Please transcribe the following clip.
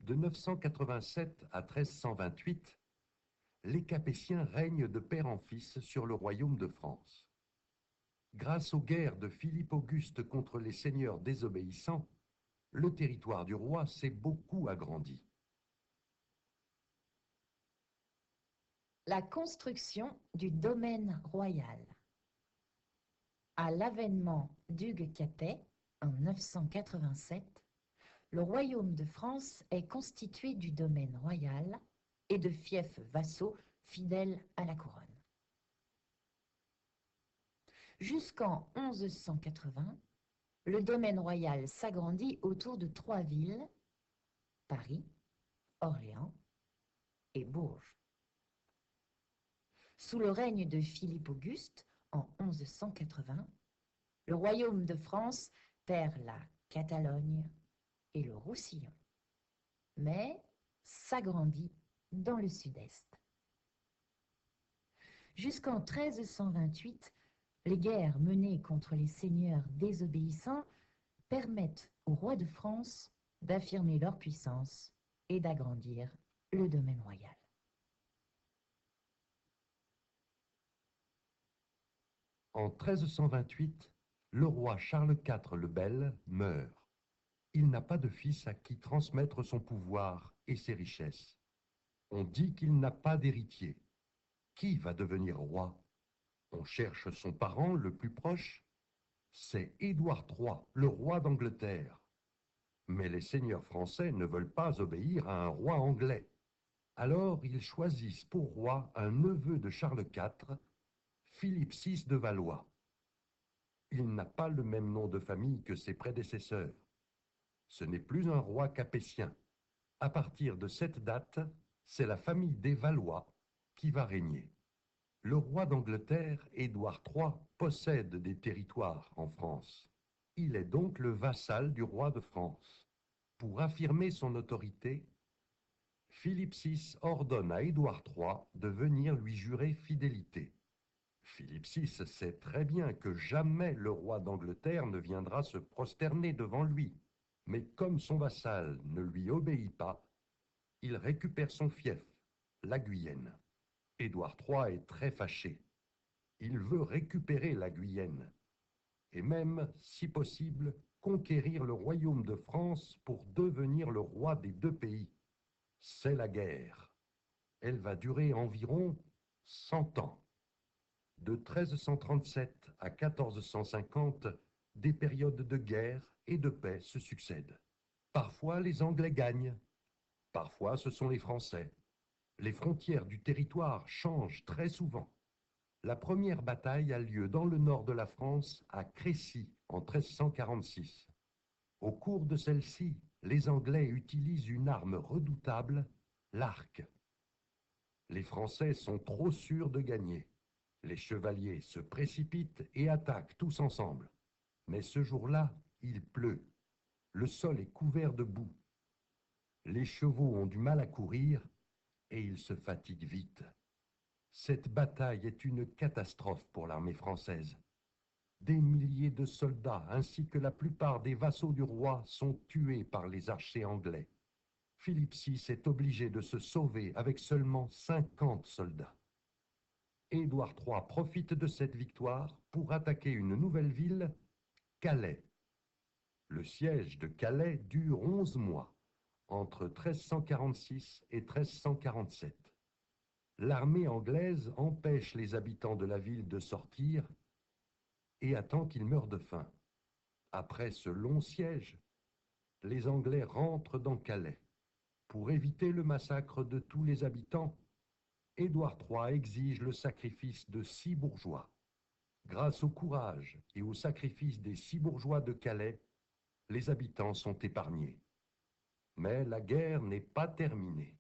De 987 à 1328, les Capétiens règnent de père en fils sur le royaume de France. Grâce aux guerres de Philippe Auguste contre les seigneurs désobéissants, le territoire du roi s'est beaucoup agrandi. La construction du domaine royal. À l'avènement d'Hugues Capet, en 987, le royaume de France est constitué du domaine royal et de fiefs vassaux fidèles à la couronne. Jusqu'en 1180, le domaine royal s'agrandit autour de 3 villes, Paris, Orléans et Bourges. Sous le règne de Philippe Auguste, en 1180, le royaume de France perd la Catalogne et le Roussillon, mais s'agrandit dans le sud-est. Jusqu'en 1328, les guerres menées contre les seigneurs désobéissants permettent aux rois de France d'affirmer leur puissance et d'agrandir le domaine royal. En 1328, le roi Charles IV le Bel meurt. Il n'a pas de fils à qui transmettre son pouvoir et ses richesses. On dit qu'il n'a pas d'héritier. Qui va devenir roi? On cherche son parent le plus proche. C'est Édouard III, le roi d'Angleterre. Mais les seigneurs français ne veulent pas obéir à un roi anglais. Alors ils choisissent pour roi un neveu de Charles IV, Philippe VI de Valois. Il n'a pas le même nom de famille que ses prédécesseurs. Ce n'est plus un roi capétien. À partir de cette date, c'est la famille des Valois qui va régner. Le roi d'Angleterre, Édouard III, possède des territoires en France. Il est donc le vassal du roi de France. Pour affirmer son autorité, Philippe VI ordonne à Édouard III de venir lui jurer fidélité. Philippe VI sait très bien que jamais le roi d'Angleterre ne viendra se prosterner devant lui. Mais comme son vassal ne lui obéit pas, il récupère son fief, la Guyenne. Édouard III est très fâché. Il veut récupérer la Guyenne et même, si possible, conquérir le royaume de France pour devenir le roi des deux pays. C'est la guerre. Elle va durer environ 100 ans. De 1337 à 1450, des périodes de guerre et de paix se succèdent. Parfois, les Anglais gagnent. Parfois, ce sont les Français. Les frontières du territoire changent très souvent. La première bataille a lieu dans le nord de la France, à Crécy, en 1346. Au cours de celle-ci, les Anglais utilisent une arme redoutable, l'arc. Les Français sont trop sûrs de gagner. Les chevaliers se précipitent et attaquent tous ensemble. Mais ce jour-là, il pleut. Le sol est couvert de boue. Les chevaux ont du mal à courir et ils se fatiguent vite. Cette bataille est une catastrophe pour l'armée française. Des milliers de soldats ainsi que la plupart des vassaux du roi sont tués par les archers anglais. Philippe VI est obligé de se sauver avec seulement 50 soldats. Édouard III profite de cette victoire pour attaquer une nouvelle ville, Calais. Le siège de Calais dure 11 mois, entre 1346 et 1347. L'armée anglaise empêche les habitants de la ville de sortir et attend qu'ils meurent de faim. Après ce long siège, les Anglais rentrent dans Calais. Pour éviter le massacre de tous les habitants, Édouard III exige le sacrifice de 6 bourgeois. Grâce au courage et au sacrifice des 6 bourgeois de Calais, les habitants sont épargnés. Mais la guerre n'est pas terminée.